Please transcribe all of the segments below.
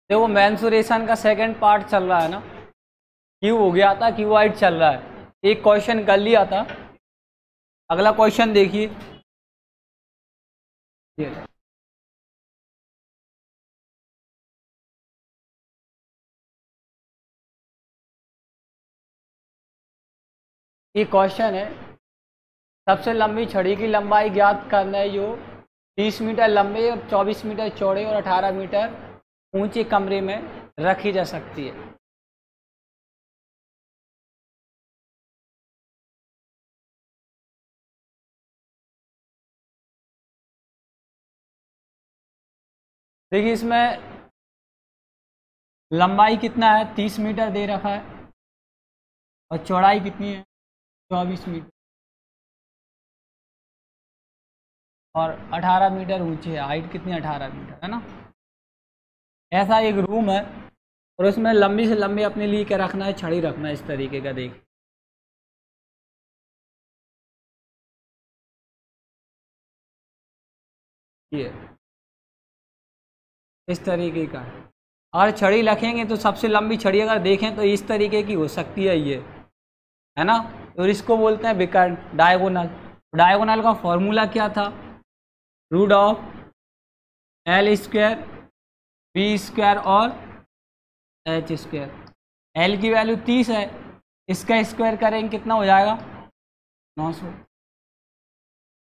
देखो मेंसुरेशन का second part चल रहा है ना, क्यू हो गया था, क्यूबॉइड चल रहा है, एक क्वेश्चन कर लिया था। अगला क्वेश्चन देखिए, ये क्वेश्चन है, सबसे लंबी छड़ी की लंबाई ज्ञात करना है जो 30 मीटर लंबे और 24 मीटर चौड़े और 18 मीटर ऊंचे कमरे में रखी जा सकती है। देखिए इसमें लंबाई कितना है, 30 मीटर दे रखा है और चौड़ाई कितनी है, 24 मीटर और 18 मीटर ऊंची है। हाइट कितनी, 18 मीटर है ना। ऐसा एक रूम है और उसमें लंबी से लंबी अपने लिए क्या रखना है, छड़ी रखना है, इस तरीके का। देखिए ये इस तरीके का है। अगर छड़ी रखेंगे तो सबसे लंबी छड़ी अगर देखें तो इस तरीके की हो सकती है, ये है ना। और इसको बोलते हैं विकर्ण, डायगोनल। डायगोनल का फॉर्मूला क्या था, root of l square b square और एच स्क्वायर। एल की वैल्यू 30 है, इसका स्क्वायर करेंगे कितना हो जाएगा, 900।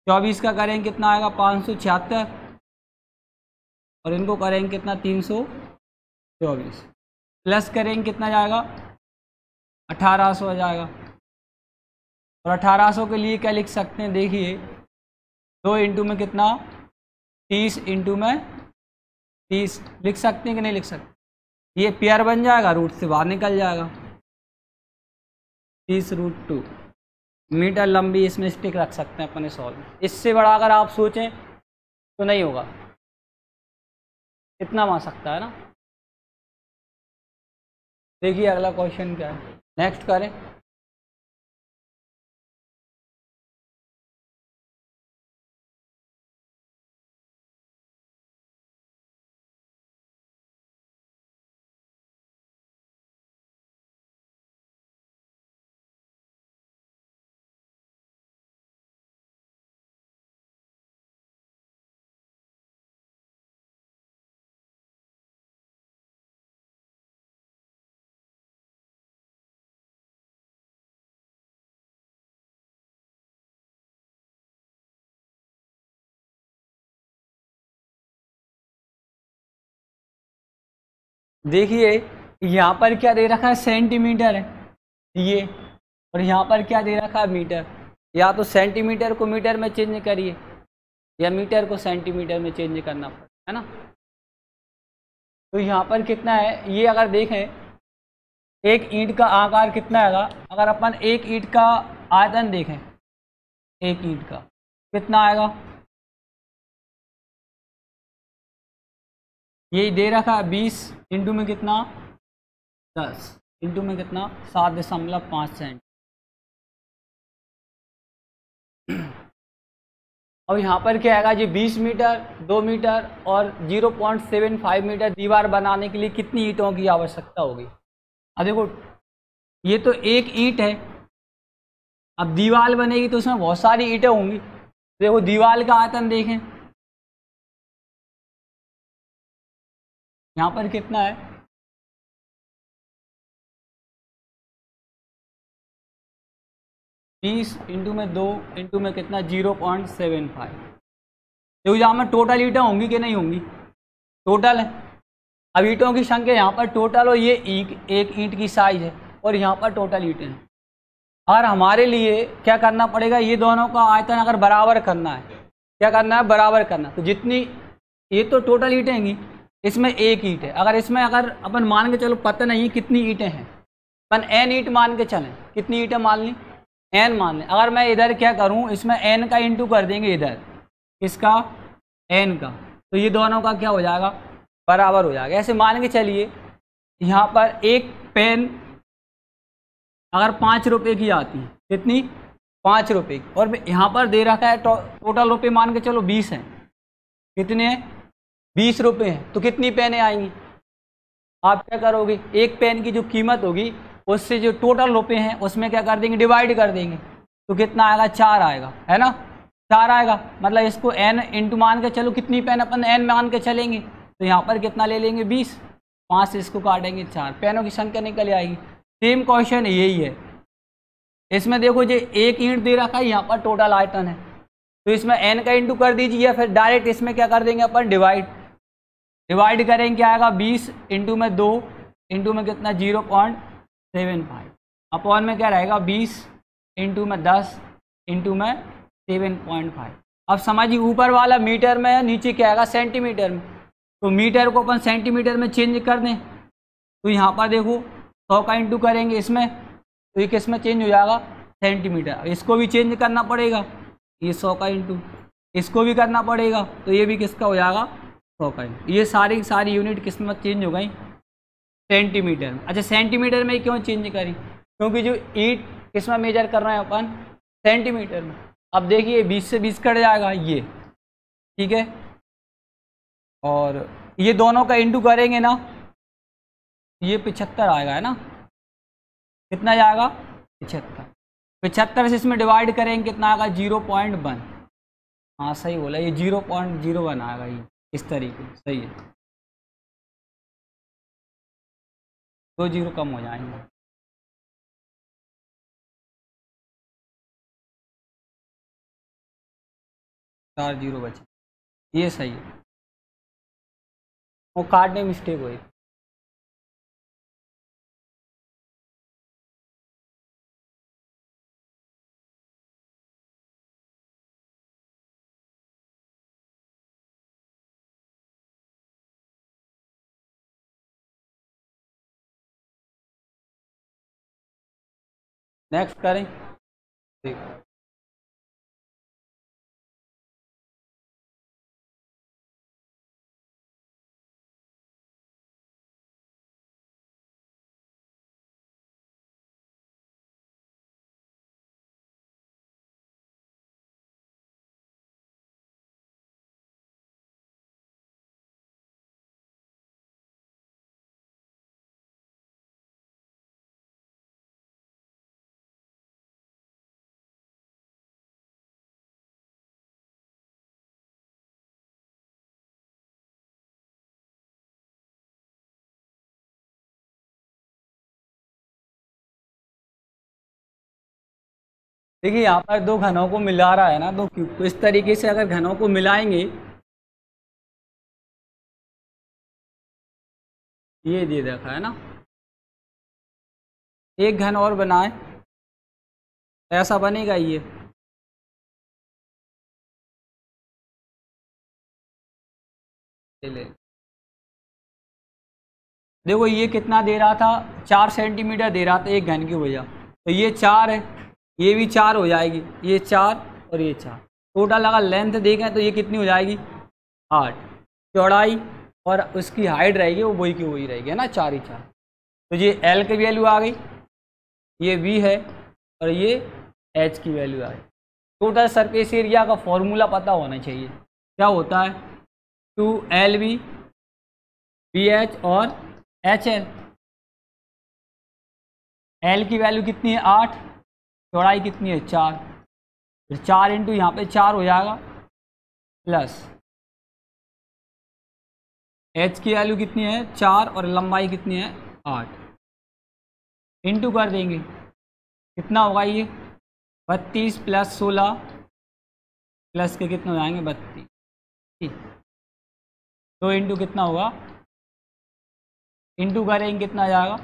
24 का करेंगे कितना आएगा, 576 और इनको करेंगे कितना, 324 प्लस करेंगे कितना जाएगा, 1800 आ जाएगा। और 1800 के लिए क्या लिख सकते हैं, देखिए 2 इंटू में कितना, 30 इंटू में 30 लिख सकते हैं कि नहीं लिख सकते। ये पेयर बन जाएगा, रूट से बाहर निकल जाएगा, 30√2 मीटर लंबी इसमें स्टिक रख सकते हैं अपने सॉल्व में। इससे बड़ा अगर आप सोचें तो नहीं होगा, इतना मान सकता है ना। देखिए अगला क्वेश्चन क्या है, नेक्स्ट करें। देखिए यहाँ पर क्या दे रखा है, सेंटीमीटर है ये, और यहाँ पर क्या दे रखा है, मीटर। या तो सेंटीमीटर को मीटर में चेंज करिए या मीटर को सेंटीमीटर में चेंज करना पड़ता है ना। तो यहाँ पर कितना है, ये अगर देखें एक ईंट का आकार कितना आएगा, अगर अपन एक ईंट का आयतन देखें, एक ईंट का कितना आएगा, ये दे रखा है 20 इंटू में कितना, 10 इंटू में कितना, 7.5 सेंट। अब यहाँ पर क्या आएगा जी, 20 मीटर, 2 मीटर और 0.75 मीटर दीवार बनाने के लिए कितनी ईंटों की आवश्यकता होगी। अब देखो ये तो एक ईंट है, अब दीवार बनेगी तो उसमें बहुत सारी ईंटें होंगी। देखो दीवार का आयतन देखें, यहाँ पर कितना है, बीस इंटू में 2 इंटू में कितना, 0.75। देखो यहाँ में टोटल ईंटें होंगी कि नहीं होंगी, टोटल है। अब ईंटों की संख्या यहाँ पर टोटल, और ये एक ईंट की साइज है और यहाँ पर टोटल ईंटें हैं। अगर हमारे लिए क्या करना पड़ेगा, ये दोनों का आयतन अगर बराबर करना है, क्या करना है, बराबर करना। तो जितनी, ये तो टोटल ईंटें हैं, इसमें एक ईंट है, अगर इसमें अगर अपन मान के चलो, पता नहीं कितनी ईंटें हैं, अपन n ईंट मान के चलें, कितनी ईंटें मान ली, n मान लें। अगर मैं इधर क्या करूं, इसमें n का इंटू कर देंगे इधर, इसका n का, तो ये दोनों का क्या हो जाएगा, बराबर हो जाएगा। ऐसे मान के चलिए यहाँ पर एक पेन अगर 5 रुपये की आती है, कितनी, 5 रुपये की, और यहाँ पर दे रखा है टोटल रुपये मान के चलो 20 हैं, कितने हैं, 20 रुपये हैं, तो कितनी पेनें आएंगी, आप क्या करोगे, एक पेन की जो कीमत होगी उससे जो टोटल रुपए हैं उसमें क्या कर देंगे, डिवाइड कर देंगे। तो कितना आएगा, 4 आएगा, है ना, 4 आएगा। मतलब इसको n इंटू मान के चलो, कितनी पेन अपन n मान के चलेंगे, तो यहाँ पर कितना ले लेंगे, 20। 5 से इसको काटेंगे 4, पेनों की संख्या निकल आएगी। सेम क्वेश्चन यही है, इसमें देखो जो एक ईंट दे रखा है, यहाँ पर टोटल आयतन है, तो इसमें n का इंटू कर दीजिए, या फिर डायरेक्ट इसमें क्या कर देंगे अपन, डिवाइड करेंगे, क्या आएगा, 20 इंटू में 2 इंटू में कितना, 0.75, अपॉन में क्या रहेगा, 20 इंटू में 10 इंटू में 7.5। अब समझिए ऊपर वाला मीटर में है, नीचे क्या आएगा, सेंटीमीटर में। तो मीटर को अपन सेंटीमीटर में चेंज कर दें, तो यहाँ पर देखो 100 का इंटू करेंगे इसमें, तो ये किस में चेंज हो जाएगा, सेंटीमीटर। इसको भी चेंज करना पड़ेगा, ये 100 का इंटू, इसको भी करना पड़ेगा, तो ये भी किसका हो जाएगा, 100 का इंटू। ये सारी सारी यूनिट किस में चेंज हो गई, सेंटीमीटर में। अच्छा, सेंटीमीटर में क्यों चेंज करी, क्योंकि जो ईंट किस में मेजर कर रहे हैं अपन, सेंटीमीटर में। अब देखिए 20 से 20 कट जाएगा ये, ठीक है, और ये दोनों का इंटू करेंगे ना, ये 75 आएगा, है ना, कितना जाएगा, 75। 75 से इसमें डिवाइड करेंगे, कितना आएगा, 0.1। हाँ सही बोला, ये 0.01 आएगा, ये इस तरीके से सही है, 2 जीरो कम हो जाएंगे। चार जीरो बचे, ये सही है, वो काटने में मिस्टेक हुई। नेक्स्ट करें, ठीक। देखिए यहाँ पर दो घनों को मिला रहा है ना, दो क्यूब, तो इस तरीके से अगर घनों को मिलाएंगे, ये दे रखा है ना, एक घन और बनाए, ऐसा बनेगा ये, ले देखो ये कितना दे रहा था, 4 सेंटीमीटर दे रहा था एक घन की वजह, तो ये 4 है, ये भी 4 हो जाएगी, ये 4 और ये 4, टोटल अगर लेंथ देखें तो ये कितनी हो जाएगी, 8। चौड़ाई और उसकी हाइट रहेगी वो वही की वही रहेगी, है ना, 4 ही 4। तो ये L की वैल्यू आ गई, ये V है, और ये H की वैल्यू आ गई। टोटल सरफेस एरिया का फॉर्मूला पता होना चाहिए, क्या होता है, 2LV BH और HL। L की वैल्यू कितनी है, 8, चौड़ाई कितनी है, 4, फिर 4 इंटू यहाँ पे 4 हो जाएगा, प्लस H की वैल्यू कितनी है, 4, और लंबाई कितनी है, 8, इंटू कर देंगे, कितना होगा ये, 32 प्लस 16 प्लस के कितने हो जाएंगे, 32, ठीक। 2 इंटू कितना होगा, इंटू करेंगे कितना आ जाएगा,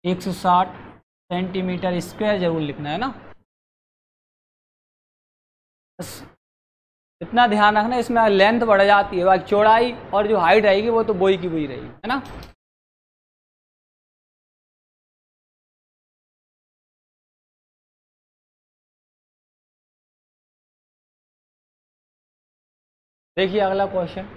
160 सेंटीमीटर स्क्वायर जरूर लिखना है ना। बस इतना ध्यान रखना, इसमें लेंथ बढ़ जाती है, बाकी चौड़ाई और जो हाइट रहेगी वो तो वही की वही रहेगी, है ना। देखिए अगला क्वेश्चन,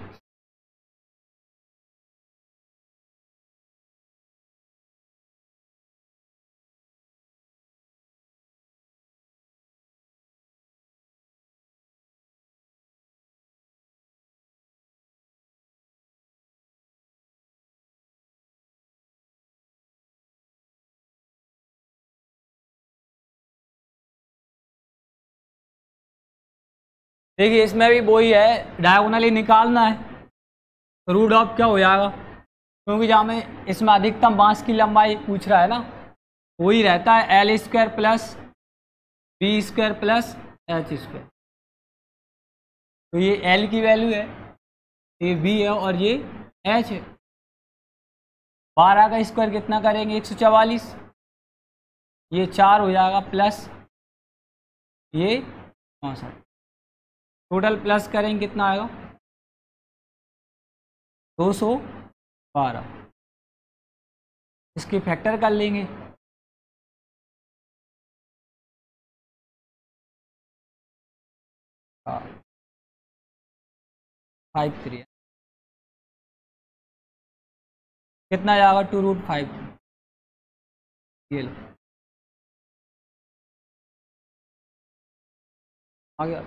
देखिए इसमें भी वही है, डायगोनली निकालना है। रूट ऑफ क्या हो जाएगा, क्योंकि जहाँ में इसमें अधिकतम बांस की लंबाई पूछ रहा है ना, वही रहता है l square plus b square plus h square. तो ये एल की वैल्यू है, ये बी है और ये एच है। 12 का स्क्वायर कितना करेंगे 144, ये 4 हो जाएगा प्लस ये 64, टोटल प्लस करेंगे कितना आएगा 212। इसकी फैक्टर कर लेंगे, हाँ 53 कितना जाएगा 2√5, ये लो आ गया।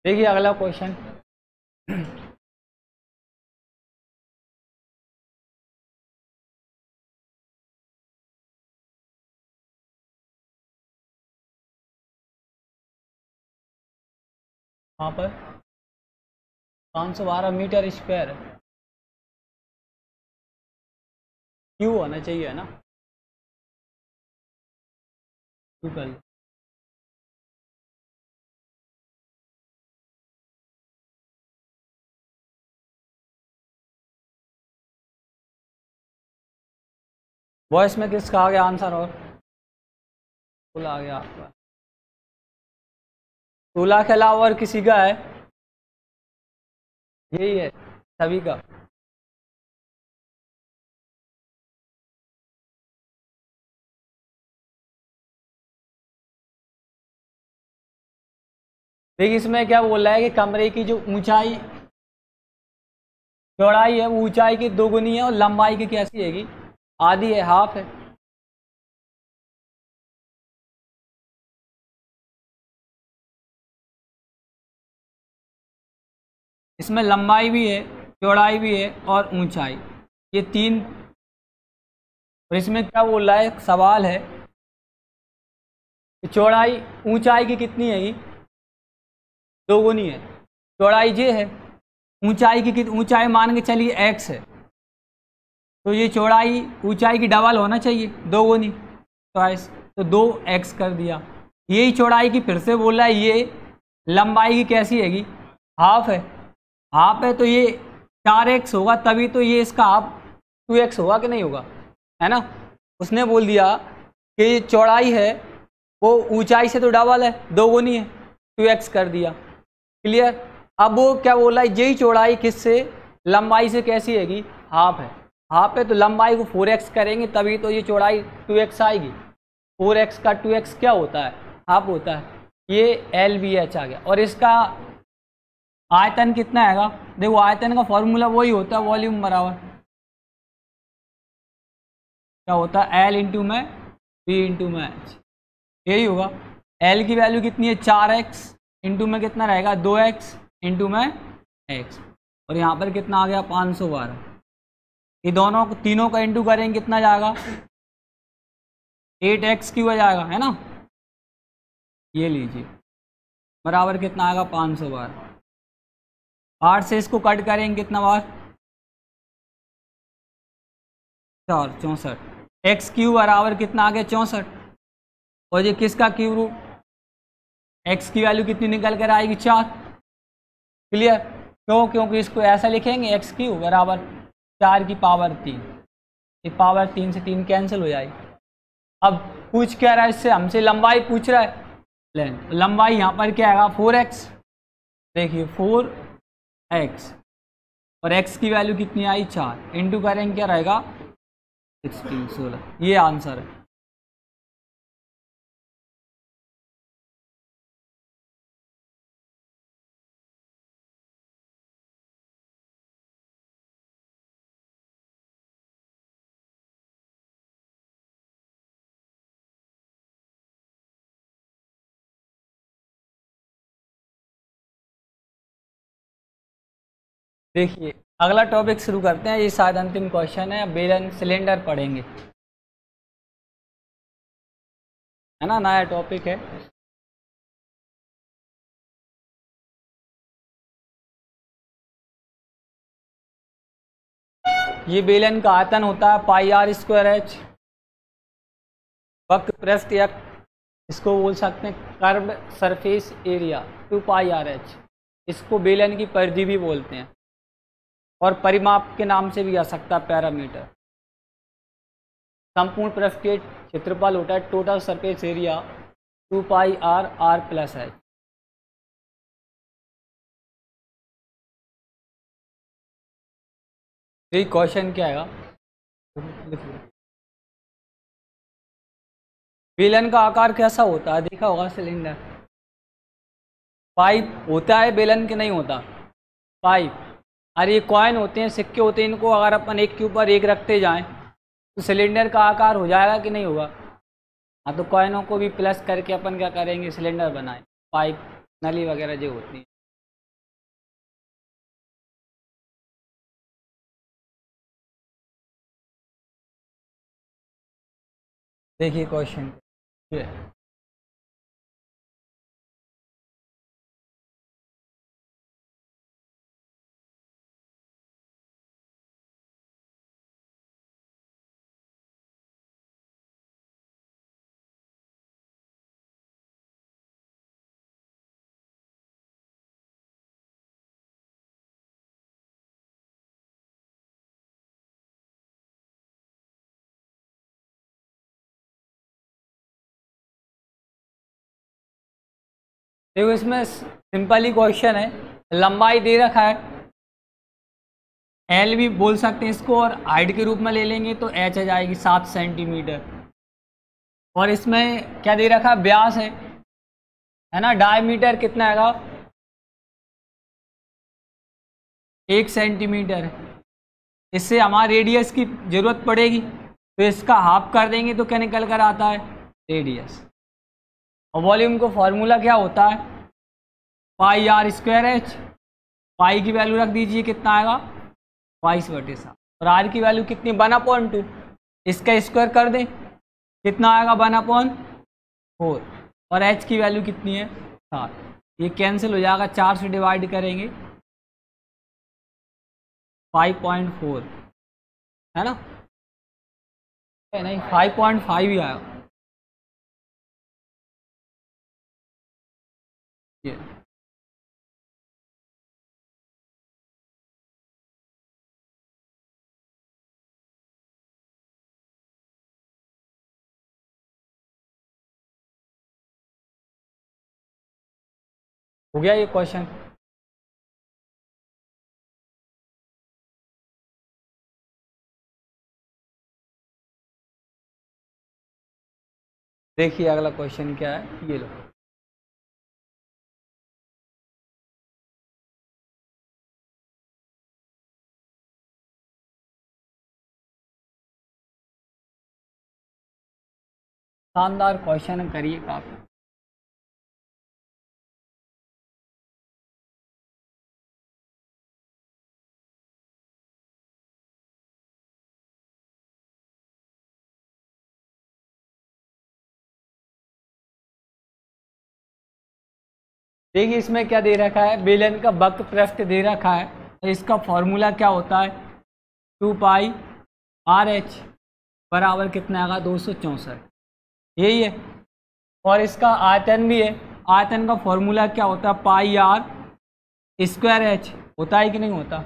देखिए अगला क्वेश्चन, वहाँ पर 512 मीटर स्क्वायर क्यों होना चाहिए है ना, क्यों कर लो। वॉइस में किसका आ गया आंसर, और फुल आ गया आपका, 16 के अलावा और किसी का है, यही है सभी का। देखिए इसमें क्या बोल रहा है कि कमरे की जो ऊंचाई चौड़ाई है वो ऊंचाई की दोगुनी है और लंबाई की कैसी हैगी, आधी है, हाफ है। इसमें लंबाई भी है, चौड़ाई भी है और ऊंचाई, ये तीन। और इसमें क्या बोल रहा है, सवाल है कि चौड़ाई ऊंचाई की कितनी है, दोगुनी है, चौड़ाई ये है, ऊंचाई की ऊंचाई मान के चलिए x है, तो ये चौड़ाई ऊंचाई की डबल होना चाहिए, दोगुनी, ट्वाइस, तो 2x कर दिया। यही चौड़ाई की फिर से बोल रहा है, ये लंबाई की कैसी हैगी, हाफ है, हाफ है तो ये 4x होगा, तभी तो ये इसका हाफ 2x होगा कि नहीं होगा, है ना। उसने बोल दिया कि ये चौड़ाई है वो ऊंचाई से तो डबल है, दोगुनी है, 2x कर दिया, क्लियर। अब वो क्या बोला है, यही चौड़ाई किससे, लंबाई से कैसी हैगी, हाफ है, हाफ है तो लंबाई को 4x करेंगे तभी तो ये चौड़ाई 2x आएगी। 4x का 2x क्या होता है, हाफ होता है। ये LBH आ गया। और इसका आयतन कितना आएगा, देखो आयतन का फॉर्मूला वही होता है, वॉल्यूम बराबर क्या होता है, L इंटू में V इंटू में H, यही होगा। L की वैल्यू कितनी है 4x, इंटू में कितना रहेगा 2x, इंटू में x, और यहाँ पर कितना आ गया 512। ये दोनों तीनों का इंटू करेंगे कितना जाएगा 8x क्यूब आ जाएगा, है ना। ये लीजिए बराबर कितना आएगा 512। 8 से इसको कट करेंगे कितना बार 4, 64, एक्स क्यूब बराबर कितना आ गया 64, और ये किसका क्यूब रूट, एक्स की वैल्यू कितनी निकल कर आएगी 4, क्लियर। क्यों, क्योंकि इसको ऐसा लिखेंगे एक्स क्यूब बराबर 4 की पावर 3, ये पावर 3 से 3 कैंसिल हो जाएगी। अब पूछ क्या रहा है इससे, हमसे लंबाई पूछ रहा है, लेंथ, लंबाई यहाँ पर क्या आएगा 4x, देखिए 4x, और x की वैल्यू कितनी आई 4, इंटू करेंगे क्या रहेगा 16, ये आंसर है। देखिए अगला टॉपिक शुरू करते हैं, ये शायद अंतिम क्वेश्चन है। बेलन सिलेंडर पढ़ेंगे, है ना, नया टॉपिक है। ये बेलन का आयतन होता है पाई आर स्क्वायर एच। वक्र पृष्ठ या इसको बोल सकते हैं curve surface area 2 pi R H. इसको बेलन की परिधि भी बोलते हैं और परिमाप के नाम से भी आ सकता है, पैरामीटर। संपूर्ण पृष्ठ के क्षेत्रफल होता है total surface area 2 pi r r plus h. यही क्वेश्चन क्या है, बेलन का आकार कैसा होता है, देखा होगा सिलेंडर। पाइप होता है बेलन के, नहीं होता पाइप। और ये कॉइन होते हैं, सिक्के होते हैं, इनको अगर अपन एक के ऊपर एक रखते जाएं तो सिलेंडर का आकार हो जाएगा कि नहीं होगा। हाँ, तो कॉइनों को भी प्लस करके अपन क्या करेंगे, सिलेंडर बनाएं। पाइप नली वगैरह जो होती है। देखिए क्वेश्चन ये देखो, इसमें सिंपल ही क्वेश्चन है। लंबाई दे रखा है, एल भी बोल सकते हैं इसको, और हाइट के रूप में ले लेंगे तो एच आ जाएगी 7 सेंटीमीटर। और इसमें क्या दे रखा है, व्यास है ना। डायमीटर कितना आएगा, 1 सेंटीमीटर। इससे हमारे रेडियस की ज़रूरत पड़ेगी, तो इसका हाफ कर देंगे तो क्या निकल कर आता है, रेडियस। और वॉल्यूम को फॉर्मूला क्या होता है, पाई आर स्क्वायर एच। पाई की वैल्यू रख दीजिए, कितना आएगा 22/7। और आर की वैल्यू कितनी, 1/2। इसका स्क्वायर कर दें, कितना आएगा 1/4। और एच की वैल्यू कितनी है, 7। ये कैंसिल हो जाएगा, 4 से डिवाइड करेंगे 5.4, है ना। नहीं, 5.5 ही आया ये। हो गया ये क्वेश्चन। देखिए अगला क्वेश्चन क्या है, ये लो। शानदार क्वेश्चन करिए काफी। देखिए इसमें क्या दे रखा है, बेलन का वक्र पृष्ठ दे रखा है। तो इसका फॉर्मूला क्या होता है, 2 पाई आर एच बराबर कितना आएगा, 264। यही है। और इसका आयतन भी है। आयतन का फॉर्मूला क्या होता है, पाई आर स्क्वायर एच। होता है कि नहीं होता।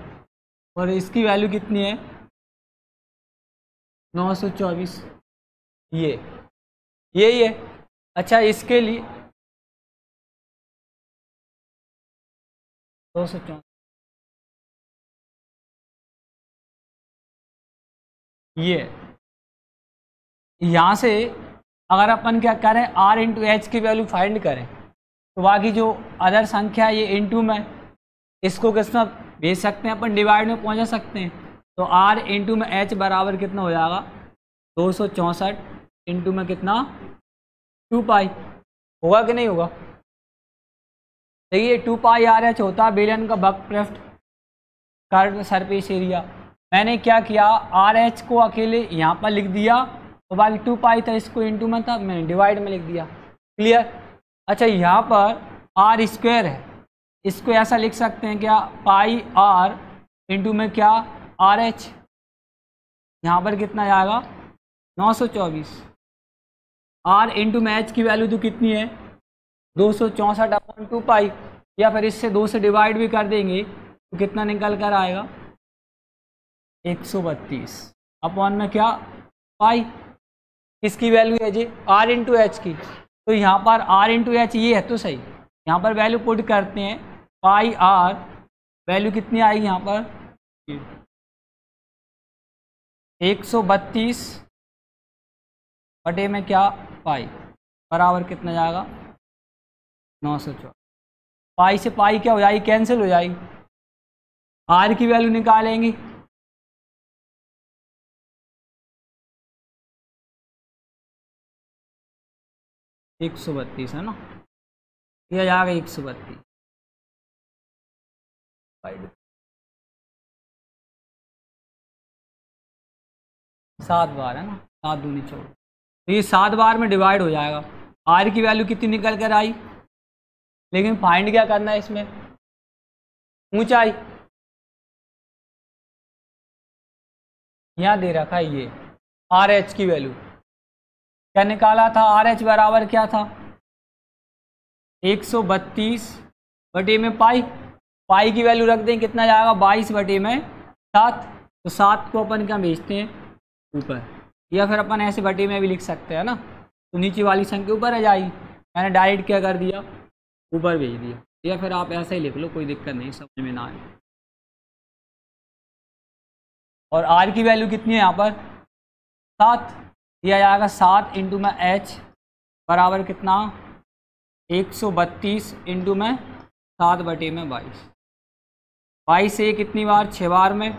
और इसकी वैल्यू कितनी है, 924। यही है। अच्छा, इसके लिए 264 ये यहाँ से अगर अपन क्या करें, आर इंटू एच की वैल्यू फाइंड करें, तो बाकी जो अदर संख्या है ये इंटू में, इसको किसमें भेज सकते हैं अपन, डिवाइड में पहुँचा सकते हैं। तो आर इंटू में एच बराबर कितना हो जाएगा, 264 इंटू में कितना, 2 पाई। होगा कि नहीं होगा। देखिए 2 पाई आर एच होता है बेलन का वक्र पृष्ठ, कर्व सरफेस एरिया। मैंने क्या किया, आर एच को अकेले यहाँ पर लिख दिया और बाकी 2 पाई था, इसको इंटू में था, मैंने डिवाइड में लिख दिया। क्लियर। अच्छा यहाँ पर आर स्क्वायर है, इसको ऐसा लिख सकते हैं क्या, पाई आर इंटू में क्या, आर एच। यहाँ पर कितना जाएगा 924। आर इंटू में एच की वैल्यू तो कितनी है 264/2 पाई, या फिर इससे 2 से डिवाइड भी कर देंगे तो कितना निकल कर आएगा 132 अपॉन में क्या पाई। किसकी वैल्यू है जी, आर इंटू एच की। तो यहाँ पर आर इंटू एच ये है तो सही, यहाँ पर वैल्यू पुट करते हैं, पाई आर वैल्यू कितनी आएगी यहाँ पर 132 बटे में क्या पाई बराबर कितना जाएगा 904। पाई से पाई क्या हो जाएगी, कैंसिल हो जाएगी। आर की वैल्यू निकालेंगे, एक 132 है ना, यह जाएगा 132 7 बार है ना, 7 दूनी 14, तो ये 7 बार में डिवाइड हो जाएगा। आर की वैल्यू कितनी निकल कर आई, लेकिन फाइंड क्या करना है इसमें, ऊंचाई। यहाँ दे रखा है ये आर एच की वैल्यू, क्या निकाला था, आर एच बराबर क्या था 132 बटे में पाई। पाई की वैल्यू रख दें, कितना जाएगा 22 बटे में 7। तो 7 को अपन क्या भेजते हैं ऊपर, या फिर अपन ऐसे बटे में भी लिख सकते हैं ना, तो नीचे वाली संख्या ऊपर आ जाएगी। मैंने डायरेक्ट क्या कर दिया ऊपर भेज दिया, या फिर आप ऐसा ही लिख लो, कोई दिक्कत नहीं, समझ में ना आए। और आर की वैल्यू कितनी है यहाँ पर 7, दिया जाएगा 7 इंटू में एच बराबर कितना 132 इंटू में 7 बटे में 22। 22 से कितनी बार 6 बार में।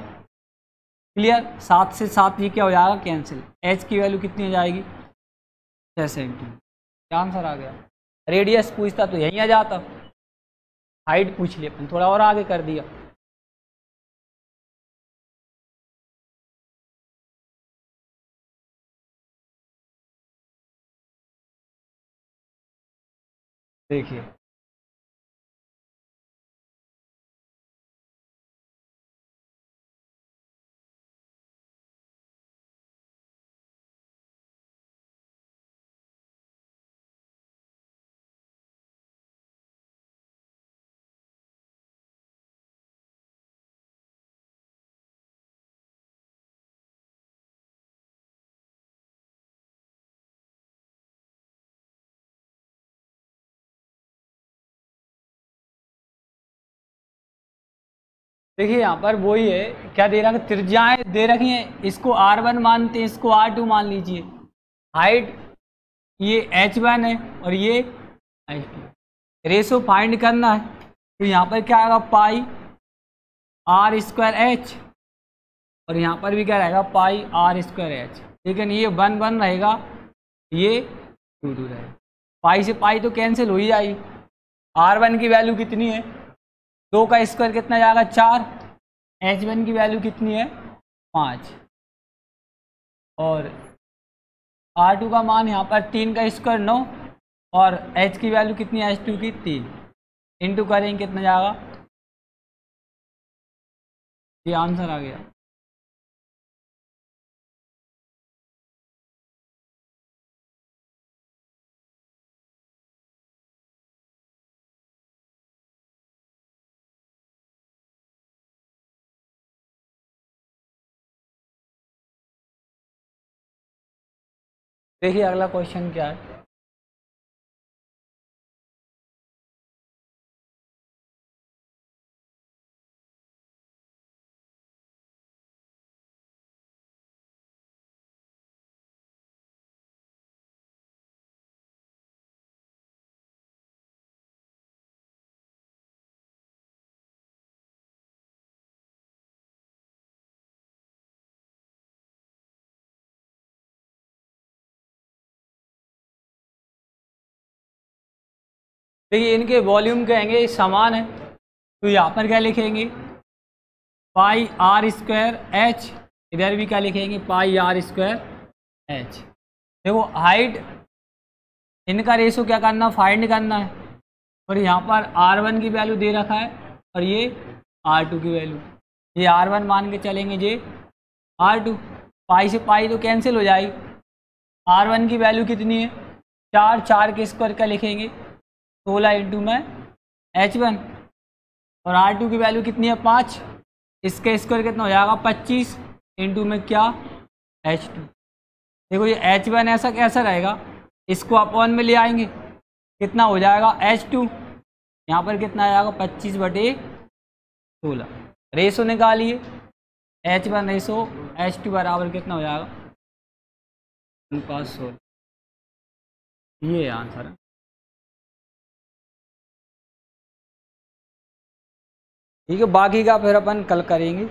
क्लियर। 7 से 7 ये क्या हो जाएगा कैंसिल। एच की वैल्यू कितनी हो जाएगी 6 सेंटीमीटर। क्या आंसर आ गया। रेडियस पूछता तो यहीं आ जाता, हाइट पूछ लिया, थोड़ा और आगे कर दिया। देखिए देखिए यहाँ पर वही है, क्या दे रखा है, त्रिज्याएं दे रखी हैं, इसको R1 मानते हैं, इसको R2 मान लीजिए। हाइट ये H1 है और ये H2। रेशो फाइंड करना है तो यहाँ पर क्या आएगा पाई आर स्क्वायर एच, और यहाँ पर भी क्या रहेगा पाई आर स्क्वायर एच। लेकिन ये 1 1 रहेगा, ये 2 2 रहेगा। पाई से पाई तो कैंसिल हो ही जाएगी। R1 की वैल्यू कितनी है 2 का स्क्वायर कितना जाएगा 4। H1 की वैल्यू कितनी है 5, और R2 का मान यहाँ पर 3 का स्क्वायर 9, और H की वैल्यू कितनी है H2 की 3। इंटू करेंगे कितना जाएगा, ये आंसर आ गया। देखिए अगला क्वेश्चन क्या है। देखिए इनके वॉल्यूम कहेंगे समान है, तो यहाँ पर क्या लिखेंगे पाई आर स्क्वायर एच, इधर भी क्या लिखेंगे पाई आर स्क्वायर एच। देखो हाइट इनका रेशो क्या करना, फाइंड करना है, और यहाँ पर R1 की वैल्यू दे रखा है और ये R2 की वैल्यू, ये R1 मान के चलेंगे, ये R2, पाई से पाई तो कैंसिल हो जाएगी। R1 की वैल्यू कितनी है 4, 4 के स्क्वायर का लिखेंगे 16 इंटू में H1, और R2 की वैल्यू कितनी है 5, इसका स्क्वायर कितना हो जाएगा 25 इंटू में क्या H2। देखो ये H1 ऐसा कैसा रहेगा, इसको अपॉन में ले आएंगे, कितना हो जाएगा H2, यहाँ पर कितना आ जाएगा 25/16, रेशो निकालिए, H1 रेशो H2 बराबर कितना हो जाएगा 16, ये आंसर है। ठीक है, बाकी का फिर अपन कल करेंगे।